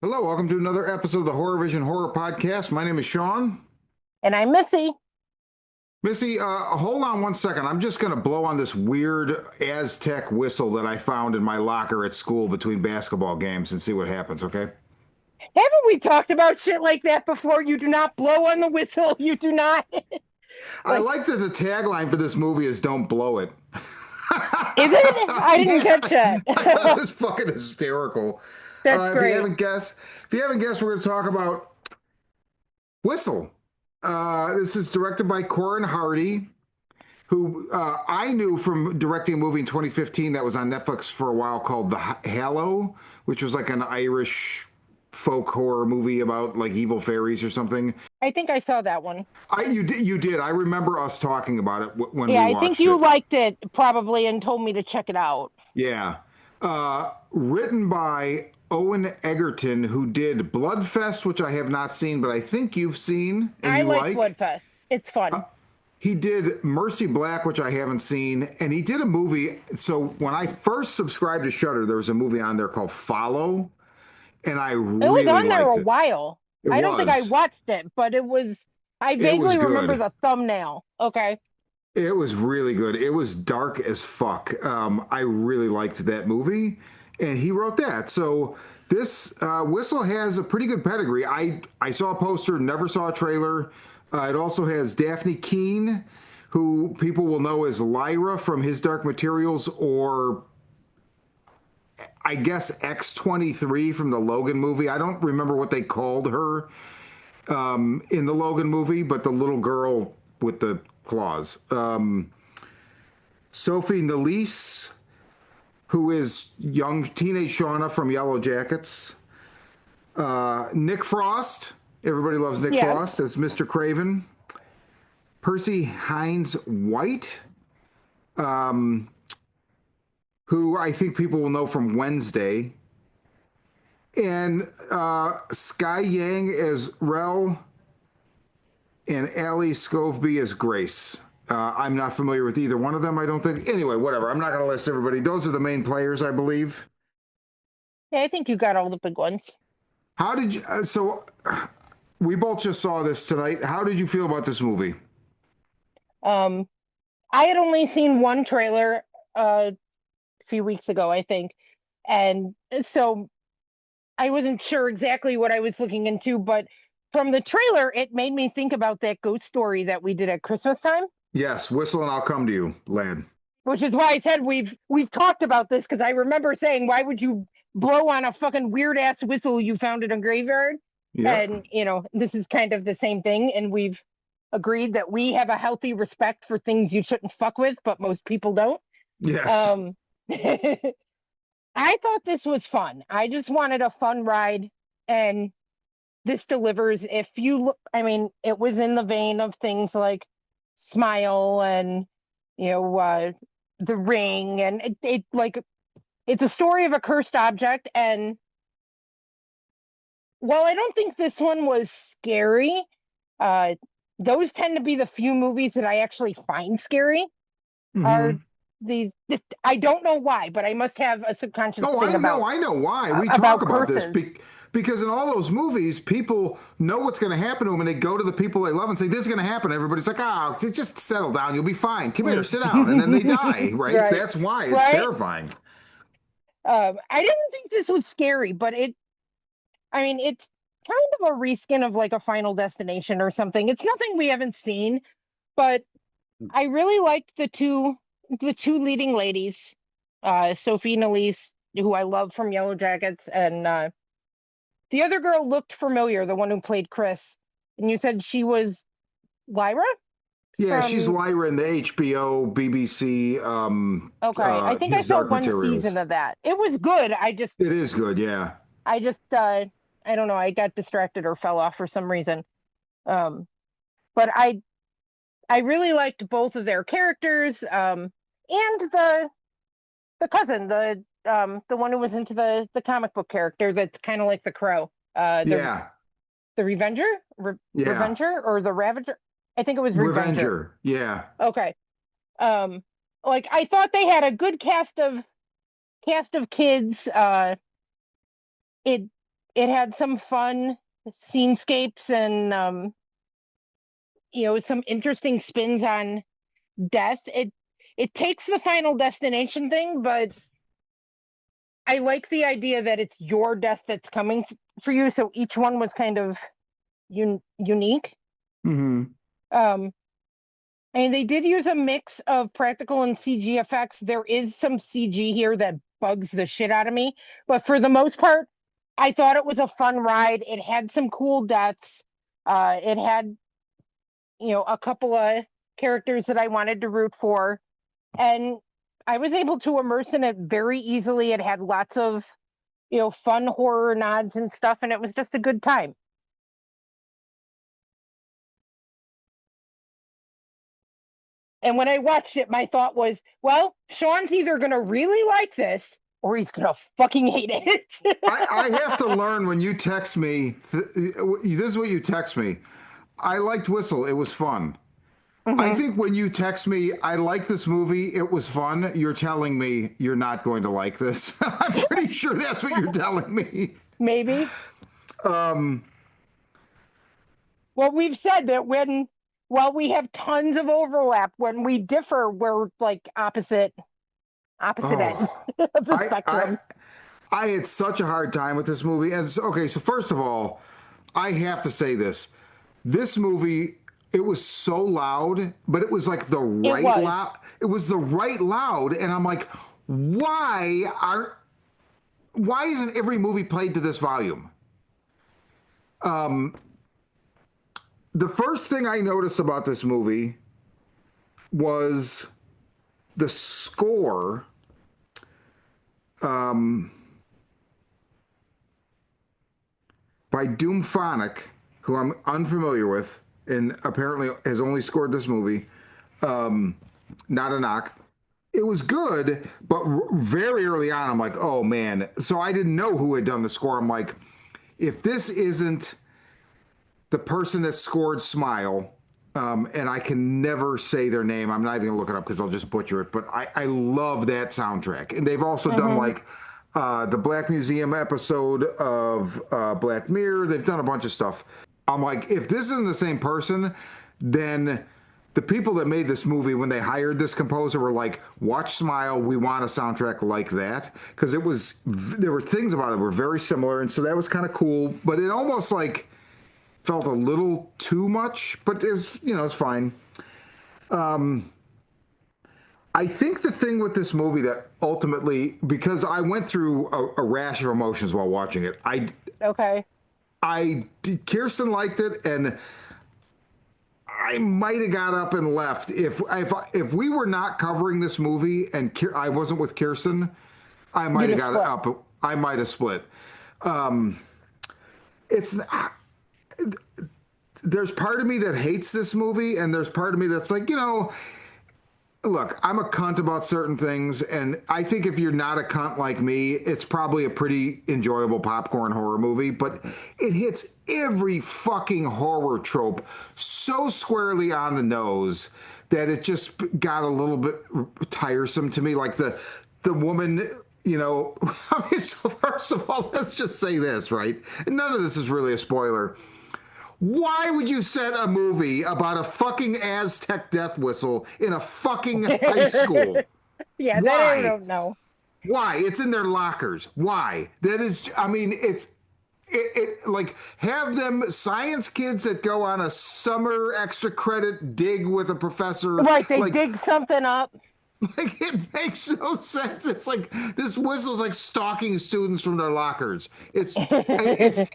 Hello, welcome to another episode of the Horror Vision Horror Podcast. My name is Sean. And I'm Missy. Missy, hold on one second. I'm just going to blow on this weird Aztec whistle that I found in my locker at school between basketball games and see what happens, okay? Haven't we talked about shit like that before? You do not blow on the whistle. You do not. I Like, like that the tagline for this movie is "Don't blow it." is it? I didn't Yeah, catch I thought it that. was fucking hysterical. That's If you great. haven't guessed, we're going to talk about Whistle. This is directed by Corin Hardy, who I knew from directing a movie in 2015 that was on Netflix for a while called The Hallow, which was like an Irish folk horror movie about like evil fairies or something. I think I saw that one. You did. I remember us talking about it when Yeah, we I think watched you it. liked it probably and told me to check it out. Yeah. Written by Owen Egerton, who did Bloodfest, which I have not seen, but I think you've seen and I you like like. Bloodfest. It's fun. He did Mercy Black, which I haven't seen, and he did a movie. So when I first subscribed to Shudder, there was a movie on there called Follow, and I It was really on there liked a it. while. It I don't think I was. watched it, but I It was vaguely remember good. the thumbnail. Okay. It was really good. It was dark as fuck. I really liked that movie, and he wrote that. So this Whistle has a pretty good pedigree. I saw a poster, never saw a trailer. It also has Daphne Keene, who people will know as Lyra from His Dark Materials, or I guess X-23 from the Logan movie. I don't remember what they called her in the Logan movie, but the little girl with the claws. Sophie Nélisse, who is young teenage Shauna from Yellow Jackets. Nick Frost, everybody loves Nick Yeah. Frost as Mr. Craven. Percy Hines White, um, who I think people will know from Wednesday. And Sky Yang as Rel, and Ali Scoveby as Grace. I'm not familiar with either one of them, I don't think. Anyway, whatever. I'm not going to list everybody. Those are the main players, I believe. Yeah, I think you got all the big ones. How did you? We both just saw this tonight. How did you feel about this movie? Um, I had only seen one trailer a few weeks ago, I think. And so I wasn't sure exactly what I was looking into, but from the trailer, it made me think about that ghost story that we did at Christmas time, Yes, whistle and I'll come to you, lad. which is why I said we've talked about this because I remember saying, why would you blow on a fucking weird ass whistle you found in a graveyard? Yep. And this is kind of the same thing, and we've agreed that we have a healthy respect for things you shouldn't fuck with, but most people don't. Yes. Um, I thought this was fun. I just wanted a fun ride, and this delivers. If you look, I mean, it was in the vein of things like Smile and you know The Ring, and it like it's a story of a cursed object. And while I don't think this one was scary, uh, those tend to be the few movies that I actually find scary. Are Mm-hmm. these? I don't know why, but I must have a subconscious Oh, thing I know why. We talk about about this curses. because in all those movies, people know what's going to happen to them, and they go to the people they love and say, "This is going to happen." Everybody's like, "Ah, oh, just settle down. You'll be fine. Come here, sit down," and then they die. Right? Right, That's why it's right. terrifying. I didn't think this was scary, but I mean, it's kind of a reskin of like a Final Destination or something. It's nothing we haven't seen, but I really liked the two leading ladies, Sophie Nélisse, who I love from Yellow Jackets, and the other girl looked familiar, the one who played Chris. And you said she was Lyra Yeah, she's from. Lyra in the HBO, BBC, Okay, I think I His saw Dark one Materials. season of that. It was good. It is good, yeah. I just, I don't know. I got distracted or fell off for some reason. Um, but I really liked both of their characters. And the cousin, the one who was into the comic book character that's kind of like the Crow. Yeah, The Revenger, yeah. Revenger, or the Ravager. I think it was Revenger. Revenger, yeah. Okay. Um, like I thought they had a good cast of kids. It it had some fun scenescapes and some interesting spins on death. It takes the Final Destination thing, but I like the idea that it's your death that's coming for you. So each one was kind of unique. Mm-hmm. Um, and they did use a mix of practical and CG effects. There is some CG here that bugs the shit out of me, but for the most part, I thought it was a fun ride. It had some cool deaths. It had, a couple of characters that I wanted to root for, and I was able to immerse in it very easily. It had lots of, fun horror nods and stuff, and it was just a good time. And when I watched it, my thought was, well, Sean's either going to really like this or he's going to fucking hate it. I have to learn when you text me, this is what you text me. I liked Whistle. It was fun. I Mm-hmm. think when you text me, I like this movie, it was fun, you're telling me you're not going to like this. I'm pretty sure that's what you're telling me. Maybe. Um, Well, we've said that while we have tons of overlap, when we differ, we're like opposite ends oh, of the I, I, spectrum. I had such a hard time with this movie. And okay, so first of all, I have to say this. This movie, it was so loud, but it was like the It right was. loud. It was the right loud, and I'm like, why are why isn't every movie played to this volume? Um, the first thing I noticed about this movie was the score. Um, by Doomphonic, who I'm unfamiliar with, and apparently has only scored this movie. Not a knock. It was good, but very early on, I'm like, oh man. So I didn't know who had done the score. I'm like, if this isn't the person that scored Smile, and I can never say their name. I'm not even gonna look it up because I'll just butcher it. But I love that soundtrack, and they've also done Mm-hmm. like the Black Museum episode of Black Mirror. They've done a bunch of stuff. I'm like, if this isn't the same person, then the people that made this movie, when they hired this composer, were like, watch Smile, we want a soundtrack like that. Because there were things about it that were very similar. And so that was kind of cool. But it almost like felt a little too much, but it's fine. Um, I think the thing with this movie that ultimately, because I went through a rash of emotions while watching it, Okay. Kirsten liked it, and I might have got up and left if we were not covering this movie and I wasn't with Kirsten, I might You'd have have got split. up. I might have split. Um, it's there's part of me that hates this movie, and there's part of me that's like, look, I'm a cunt about certain things, and I think if you're not a cunt like me, it's probably a pretty enjoyable popcorn horror movie, but it hits every fucking horror trope so squarely on the nose that it just got a little bit tiresome to me. Like the woman, I mean, so first of all, let's just say this, right? None of this is really a spoiler. Why would you set a movie about a fucking Aztec death whistle in a fucking high school? Yeah, that I Why? don't know. Why? It's in their lockers. Why? That is, I mean, it like have them science kids that go on a summer extra credit dig with a professor, Right, they like dig something up. like it makes no sense. It's like this whistle's like stalking students from their lockers. It's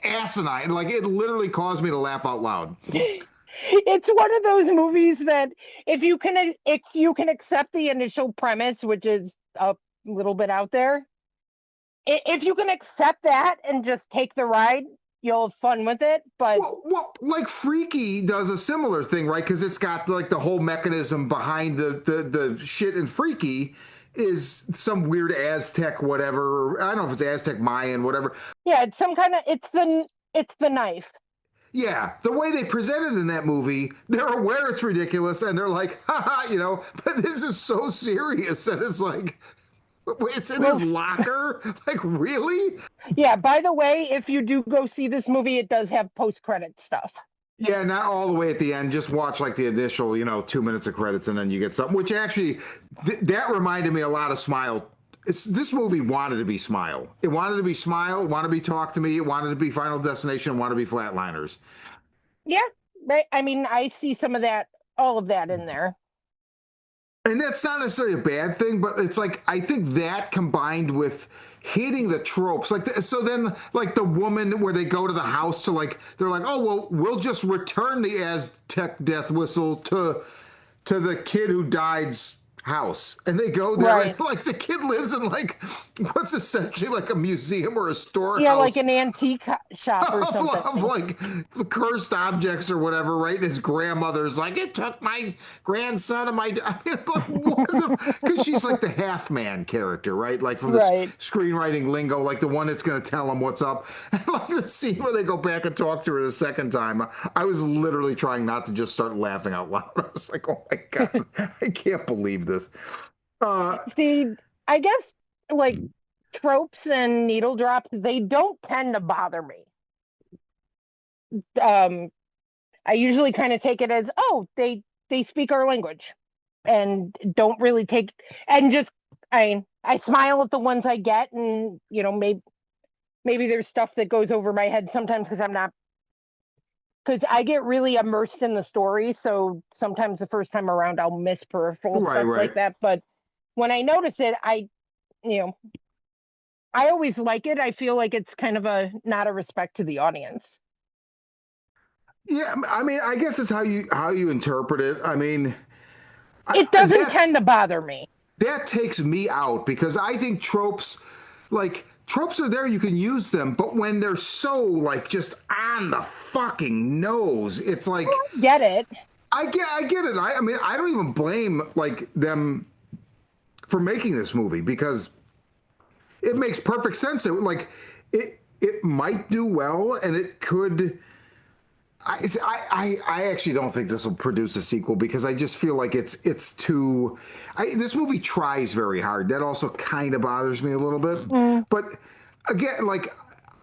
asinine. Like it literally caused me to laugh out loud. It's one of those movies that if you can accept the initial premise, which is a little bit out there, if you can accept that and just take the ride, you'll have fun with it. But Like Freaky does a similar thing, right? Because it's got like the whole mechanism behind the shit in Freaky is some weird Aztec whatever. I don't know if it's Aztec Mayan whatever. yeah, it's some kind of it's the knife. Yeah, the way they present it in that movie, they're aware it's ridiculous and they're like, haha, But this is so serious that it's like, It's in his Well, locker. Like, really? yeah, by the way, if you do go see this movie, it does have post-credit stuff. Yeah, not all the way at the end. Just watch like the initial, 2 minutes of credits, and then you get something. Which actually, that reminded me a lot of Smile. This movie wanted to be Smile. It wanted to be Smile. It wanted to be Talk to Me. It wanted to be Final Destination. It wanted to be Flatliners. Yeah, right. I mean, I see some of that, all of that in there. And that's not necessarily a bad thing, but it's like I think that combined with hitting the tropes, so then like the woman where they go to the house to like they're like, oh well, we'll just return the Aztec death whistle to the kid who died's house, and they go there and Right. like the kid lives in like what's essentially like a museum or a Yeah, like storehouse an antique shop or of something. like the cursed objects or whatever, right? And his grandmother's like, it took my grandson and my. I mean, like, what the? Because she's like the half man character, right? Like from this Right. screenwriting lingo, like the one that's going to tell him what's up. And like the scene where they go back and talk to her the second time, I was literally trying not to just start laughing out loud. I was like, oh my God, I can't believe this. Uh, See, I guess like tropes and needle drops, they don't tend to bother me. Um, I usually kind of take it as, oh, they speak our language and don't really take and just I smile at the ones I get, and maybe there's stuff that goes over my head sometimes because I get really immersed in the story. So sometimes the first time around I'll miss peripheral right, stuff right. like that. But when I notice it, you know, I always like it. I feel like it's kind of a not a respect to the audience. Yeah, I mean, I guess it's how you interpret it. I mean, It doesn't that's tend to bother me. that takes me out because I think tropes are there, you can use them, but when they're so like just on the fucking nose, it's like Get it? I get it. I mean, I don't even blame like them for making this movie because it makes perfect sense. It might do well, and it could. I actually don't think this will produce a sequel because I just feel like it's too. This movie tries very hard. That also kind of bothers me a little bit. Mm, But again, like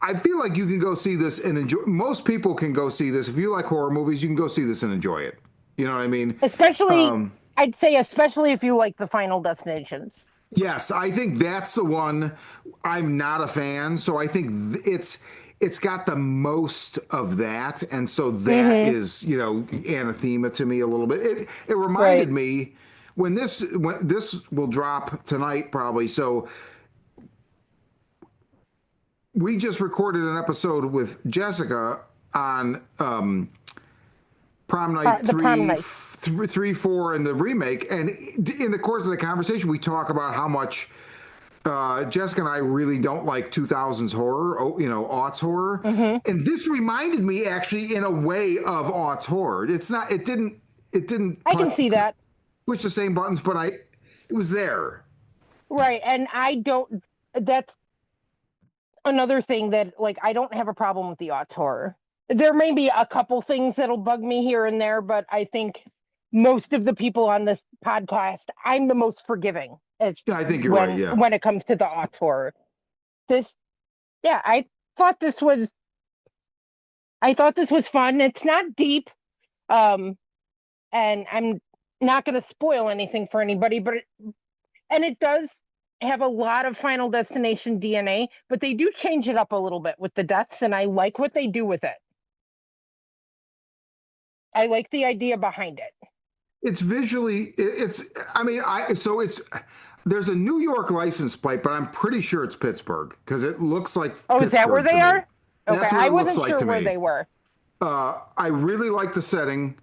I feel like you can go see this and enjoy. Most people can go see this if you like horror movies. You can go see this and enjoy it. You know what I mean? especially, Um, I'd say, especially if you like the Final Destinations. Yes, I think that's the one. I'm not a fan, so I think it's got the most of that, and so that Hmm. is anathema to me a little bit. It reminded Right. me when this will drop tonight probably. So we just recorded an episode with Jessica on Prom Night The prom night. 4, and the remake, and in the course of the conversation, we talk about how much. Jessica and I really don't like 2000s horror, aughts horror. Hmm. And this reminded me actually in a way of aughts horror. It's not, it didn't I can see that. push the same buttons, but it was there. Right. And I don't, that's another thing that, like, I don't have a problem with the aughts horror. There may be a couple things that'll bug me here and there, but I think most of the people on this podcast, I'm the most forgiving as Yeah, I think you're right. when Yeah. when it comes to the aughts horror. This, yeah, thought this was, I thought this was fun. It's not deep, um, and I'm not going to spoil anything for anybody, but it does have a lot of Final Destination DNA, but they do change it up a little bit with the deaths, and I like what they do with it. I like the idea behind it. It's visually, I mean, so there's a New York license plate, but I'm pretty sure it's Pittsburgh because it looks like Oh, is that where Pittsburgh to they me. are? Okay, That's what I it looks wasn't like sure to where me. they were. I really like the setting,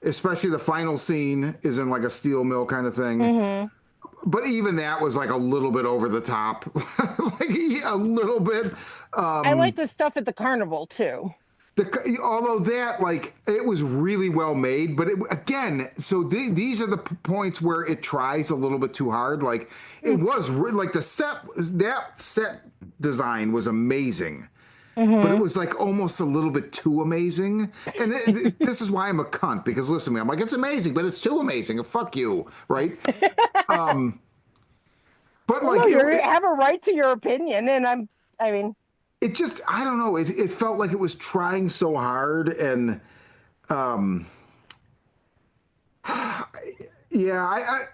especially the final scene is in like a steel mill kind of thing. Hmm. But even that was like a little bit over the top, like a little bit. I like Um, the stuff at the carnival too. although that like it was really well made, but again, so these are the points where it tries a little bit too hard. Like it was like that set design was amazing, but it Mm-hmm. was like almost a little bit too amazing. And this is why I'm a cunt because listen to me, I'm like it's amazing, but it's too amazing. Fuck you, right? Um, but Well, no, like you have a right to your opinion, and I mean, it just I don't know. It felt like it was trying so hard, and um, yeah,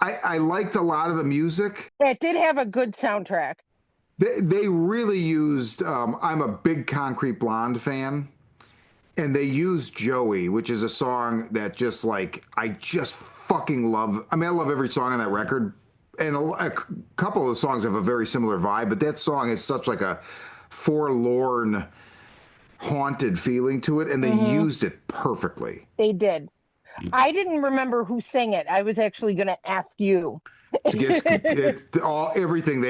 I liked a lot of the music. it did have a good soundtrack. They really used. I'm a big Concrete Blonde fan, and they used Joey, which is a song that just like I just fucking love. I mean, I love every song on that record, and a couple of the songs have a very similar vibe. But that song is such like a forlorn, haunted feeling to it, and they Hmm. used it perfectly. They did. I didn't remember who sang it. I was actually going to ask you. It's all everything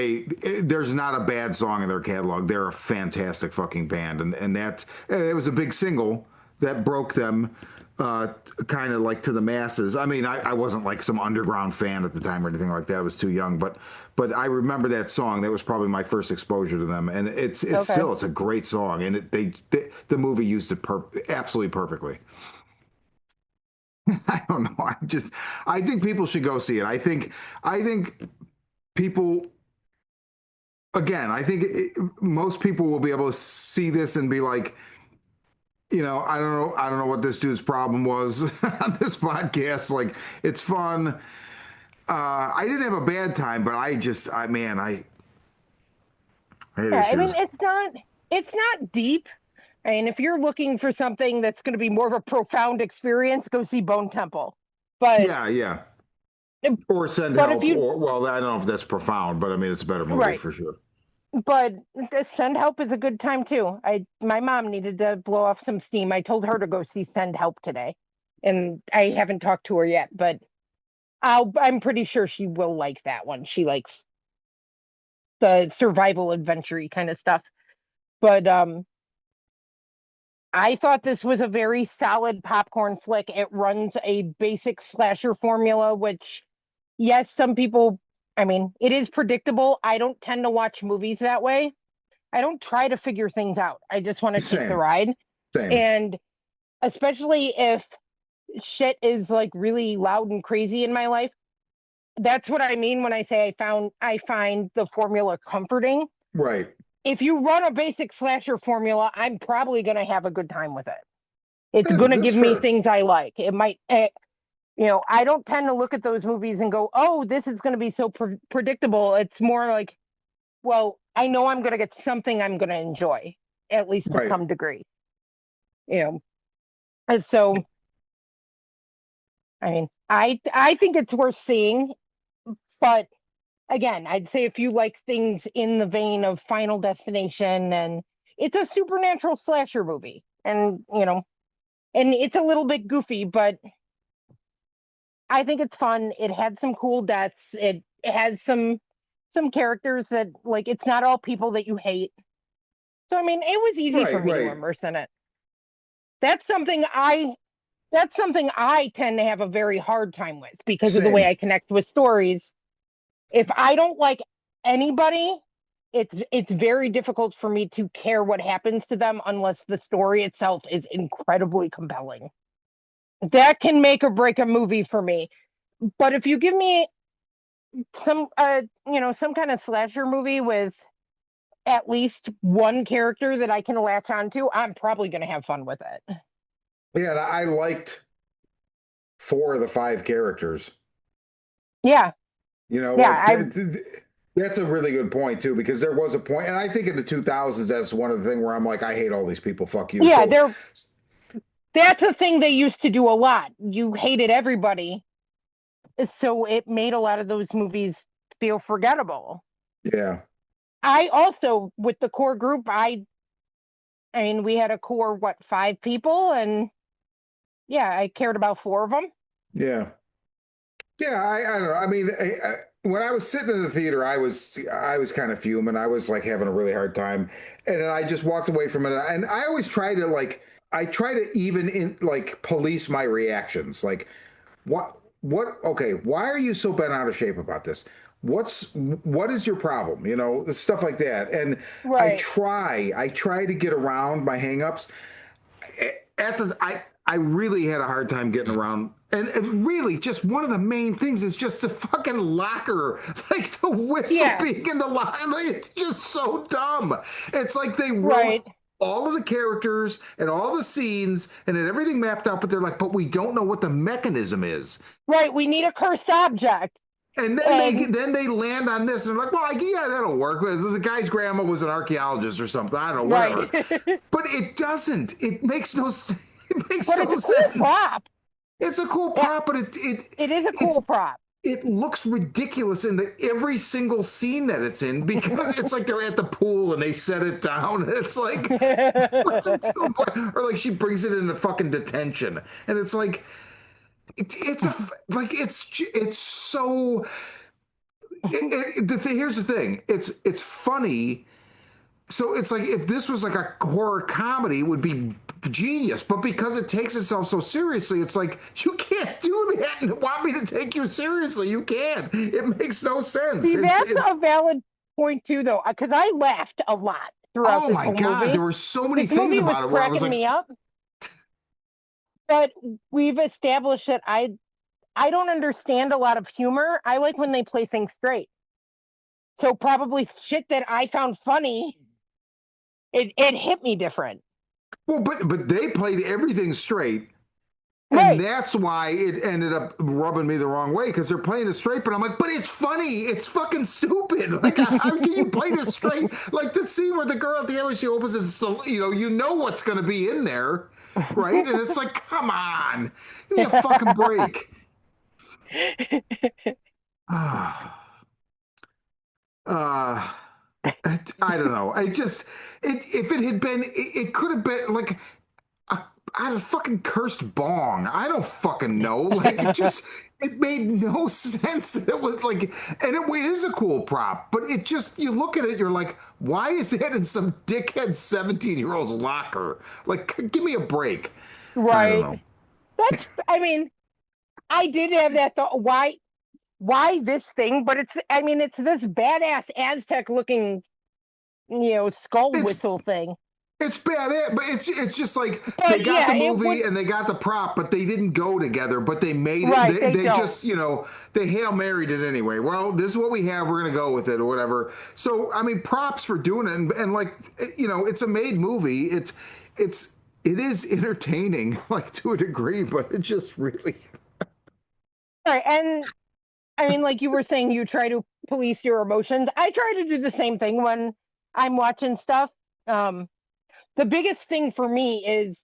there's not a bad song in their catalog. They're a fantastic fucking band, and that it was a big single that broke them, kind of like to the masses. I mean, I wasn't like some underground fan at the time or anything like that. I was too young, but I remember that song. That was probably my first exposure to them, and it's Okay. still it's a great song, and the movie used it absolutely perfectly. I don't know. I think people should go see it. I think people again, most people will be able to see this and be like, I don't know what this dude's problem was on this podcast. Like, it's fun. I didn't have a bad time, but man, I had Yeah, I mean, issues. it's not deep. I mean, if you're looking for something that's going to be more of a profound experience, go see Bone Temple. But Yeah, yeah. Or Send but if Help, you or well, I don't know if that's profound, but I mean, it's a better movie right, for sure. but Send Help is a good time too. I My mom needed to blow off some steam. I told her to go see Send Help today, and I haven't talked to her yet, but I'm pretty sure she will like that one. She likes the survival adventure kind of stuff. But I thought this was a very solid popcorn flick. It runs a basic slasher formula, which, yes, some people, I mean, it is predictable. I don't tend to watch movies that way. I don't try to figure things out. I just want to take the Same, ride. same. And especially if shit is like really loud and crazy in my life, that's what I mean when I say I find the formula comforting. Right. If you run a basic slasher formula, I'm probably going to have a good time with it. It's That's, going to that's give me fair. things I like. It might, I don't tend to look at those movies and go, oh, this is going to be so predictable. It's more like, well, I know I'm going to get something I'm going to enjoy, at least to Right. some degree. You know, and so I mean, I think it's worth seeing, but again, I'd say if you like things in the vein of Final Destination, and it's a supernatural slasher movie, and and it's a little bit goofy, but I think it's fun. It had some cool deaths. It has some characters that like it's not all people that you hate. So I mean, it was easy for Right. me to Right. immerse in it. That's something I that's something I tend to have a very hard time with because of the way Same. I connect with stories. If I don't like anybody, it's very difficult for me to care what happens to them unless the story itself is incredibly compelling. That can make or break a movie for me. But if you give me some kind of slasher movie with at least one character that I can latch onto, I'm probably going to have fun with it. Yeah, and I liked four of the five characters. Yeah. Yeah, Like I that's a really good point too, because there was a point, and I think in the 2000s, that's one of the things where I'm like, I hate all these people. Fuck you. yeah, So, there that's a thing they used to do a lot. You hated everybody, so it made a lot of those movies feel forgettable. yeah, I also with the core group, I mean we had a core what, 5 people, and yeah, I cared about 4 of them. yeah, yeah. I don't know. I mean, when I was sitting in the theater, I was kind of fuming. I was like having a really hard time, and then I just walked away from it. And I always try to like, I try to even in like police my reactions. Like, okay, why are you so bent out of shape about this? What is your problem? Stuff like that. And Right. I try to get around my hangups. At the I really had a hard time getting around. And really, just one of the main things is just the fucking locker, like the whistle Yeah, being in the locker. Like, it's just so dumb. It's like they wrote right. all of the characters and all the scenes and had everything mapped out, but they're like, but we don't know what the mechanism is. Right. We need a cursed object. And And then they land on this and they're like, well, like, yeah, that'll work. The guy's grandma was an archeologist or something. I don't know, right. whatever. But it doesn't. It makes no. It makes But it's no a cool sense. prop. It's a cool Yeah, prop, but it is a it cool prop. it looks ridiculous in every single scene that it's in because it's like they're at the pool and they set it down. And it's like, what's it doing? Or like she brings it into fucking detention, and it's like, it's a like it's so. Here's the thing. It's funny. So it's like if this was like a horror comedy, it would be genius. But because it takes itself so seriously, it's like you can't do that and want me to take you seriously. You can't. It makes no sense. See, that's a valid point too, though, because I laughed a lot throughout Oh this my whole God, there movie. were so many This things movie was about it where I was cracking like, me up, but we've established that I don't understand a lot of humor. I like when they play things straight. So probably shit that I found funny, it hit me different. well, but they played everything straight. And Right. that's why it ended up rubbing me the wrong way because they're playing it straight. But I'm like, but it's funny. It's fucking stupid. Like, how can you play this straight? Like the scene where the girl at the end when she opens it, so, you know what's going to be in there, right? And it's like, come on, give me a fucking break. uh, I don't know. If it had been, it could have been like I, I had a fucking cursed bong. I don't fucking know. Like it made no sense. It was like, and it is a cool prop, but it just, you look at it, you're like, why is that in some dickhead 17-year-old's locker? Like, give me a break. I don't Right. know. I mean, I did have that thought. Why this thing? But I mean, it's this badass Aztec looking, skull It's whistle thing. It's bad, but it's just like they But got the yeah, it would, movie and they got the prop, but they didn't go together. But they made it. right, they They don't. just they Hail Married it anyway. Well, this is what we have. We're gonna go with it or whatever. So I mean, props for doing it, and like it's a made movie. It is entertaining, like to a degree, but it just really. Right. And I mean, like you were saying, you try to police your emotions. I try to do the same thing when I'm watching stuff. Um, the biggest thing for me is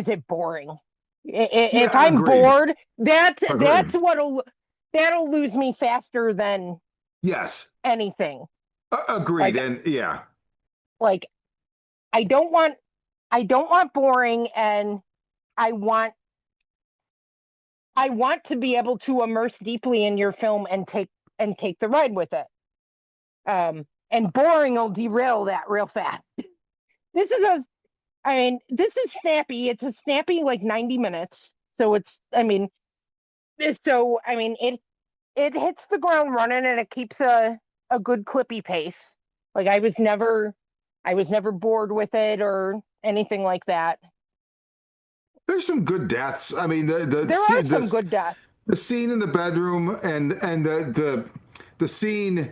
it boring? If Yeah, I'm agreed. bored, that's Agreed. that'll lose me faster than Yes, anything. agreed. Like And yeah, like I don't want I don't want boring, and I want I want to be able to immerse deeply in your film and take the ride with it. And boring will derail that real fast. This is a I mean, this is snappy. It's a snappy like 90 minutes. So I mean it hits the ground running, and it keeps a good clippy pace. Like I was never bored with it or anything like that. there's some good deaths. I mean, There are some good deaths. the scene in the bedroom and the scene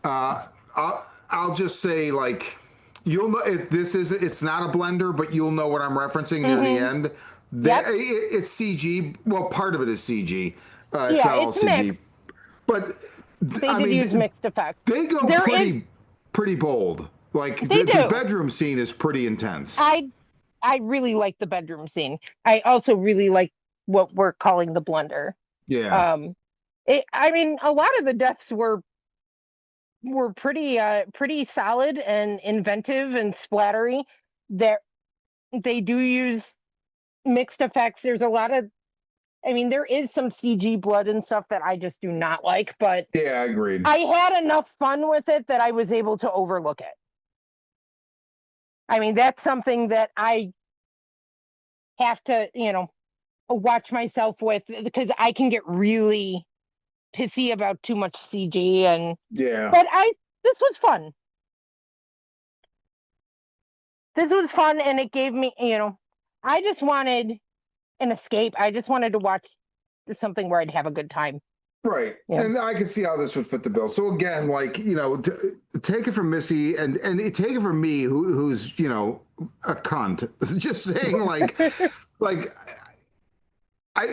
I'll just say like you'll know if this is it's not a blender, but you'll know what I'm referencing near the Mm-hmm. end. That Yep. it's CG. Well, part of it is CG. It's Yeah, not all it's CG, mixed. but They I did use mean mixed effects. they go There is pretty bold. Like they the do. bedroom scene is pretty intense. I I really like the bedroom scene. I also really like what we're calling the blender. Yeah, Um I mean, a lot of the deaths were pretty solid and inventive and splattery. There they do use mixed effects. There's a lot of I mean, there is some CG blood and stuff that I just do not like, but yeah, agreed. I had enough fun with it that I was able to overlook it. I mean, that's something that I have to, watch myself with, because I can get really pissy about too much CG. And Yeah. but I this was fun. This was fun, and it gave me, I just wanted an escape. I just wanted to watch something where I'd have a good time. Right. Yeah. And I can see how this would fit the bill. So again, like, take it from Missy and take it from me, who's, a cunt. Just saying, like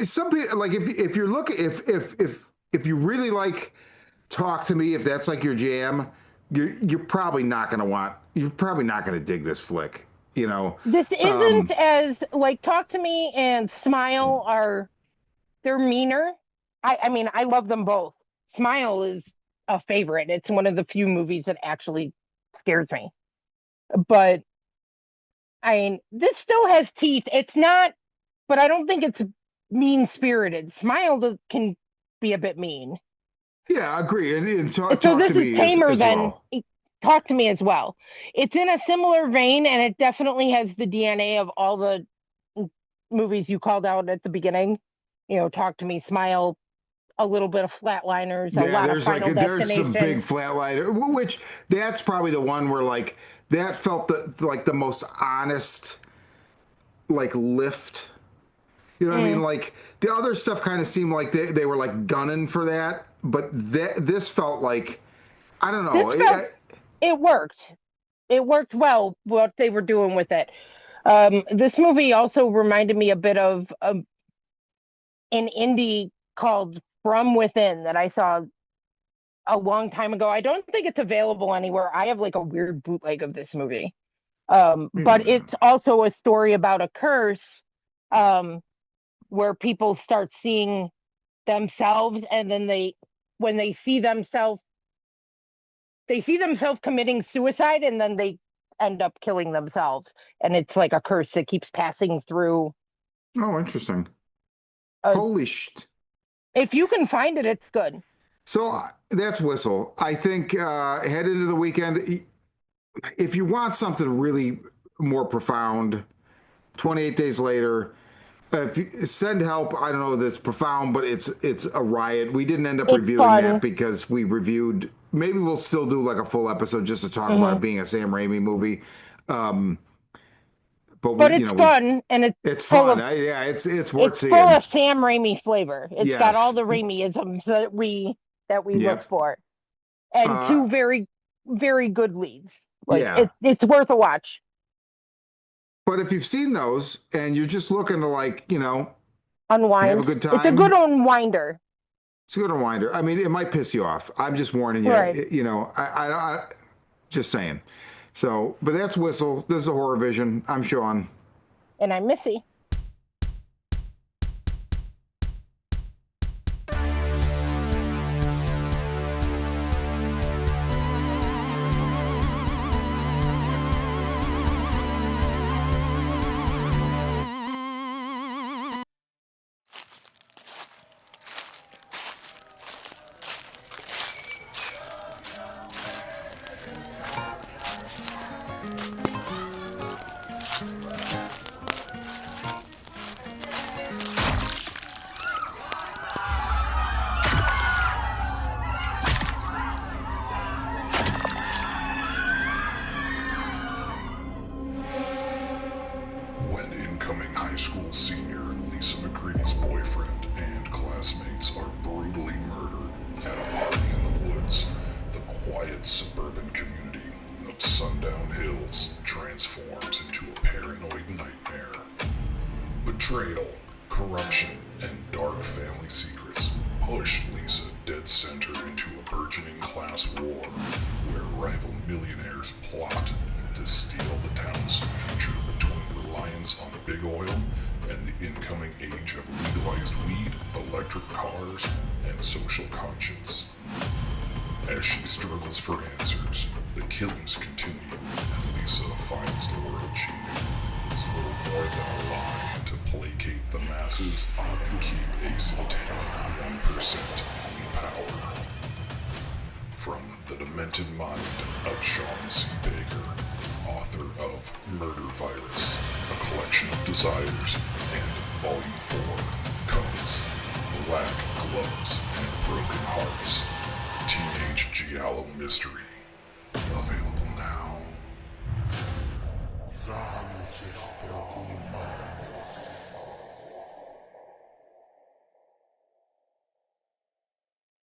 some people, like, if you're looking, if you really like Talk to Me, if that's like your jam, you're probably not going to you're probably not going to dig this flick, you know. This isn't Um, as like Talk to Me and Smile are they're meaner. I mean, I love them both. Smile is a favorite. It's one of the few movies that actually scares me. But I mean, this still has teeth. It's not, but I don't think it's mean spirited. Smile can be a bit mean. yeah, I agree. And So Talk to this is Me tamer as than well. Talk to Me as well. It's in a similar vein, and it definitely has the DNA of all the movies you called out at the beginning. Talk to Me, Smile, a little bit of Flatliners, a Yeah, lot of Final there's some Destination. big flatliner, which that's probably the one where like that felt the most honest like lift. You know what I mean? Mm. Like the other stuff kind of seemed like they were like gunning for that, but this felt like I don't know. This felt it worked. It worked well what they were doing with it. This movie also reminded me a bit of an indie called From Within that I saw a long time ago. I don't think it's available anywhere. I have like a weird bootleg of this movie. But Hmm. it's also a story about a curse um, where people start seeing themselves, and then when they see themselves committing suicide, and then they end up killing themselves. And it's like a curse that keeps passing through. Oh, interesting. Uh, Holy sh! if you can find it, it's good. So that's Whistle. I think head into the weekend. If you want something really more profound, 28 Days Later. If you send help, I don't know if it's profound, but it's a riot. We didn't end up It's reviewing that fun. because we reviewed. Maybe we'll still do like a full episode just to talk about Hmm. it being a Sam Raimi movie. Um, but But it's we fun, and it's full fun. of Yeah, it's worth it's full seeing. of Sam Raimi flavor. It's got all Yes. the Raimiisms that we look Yep. for, and Uh, two very good leads. Like yeah. it's worth a watch. But if you've seen those and you're just looking to like have a Unwind. good It's a good time, unwinder. it's a good reminder. I mean, it might piss you off. I'm just warning Right. you. I just saying. So, but that's Whistle. This is a Horror Vision. I'm Sean. And I'm Missy. When incoming high school senior Lisa McCready's boyfriend and classmates are brutally murdered at a party in the woods, the quiet suburban community of Sundown Hills transforms into a paranoid nightmare. Betrayal, corruption, and dark family secrets push Lisa dead center into a burgeoning class war where rival millionaires plot to steal the town's future between reliance on big oil and the incoming age of legalized weed, electric cars, and social conscience. As she struggles for answers, the killings continue, and Lisa finds the world she knew is little more than a lie to placate the masses and keep a satanic 1% in power. From the demented mind of Sean C. Baker, author of Murder Virus, a collection of desires, and Volume 4, comes Black Gloves and Broken Hearts, Teenage Giallo Mystery. Available now.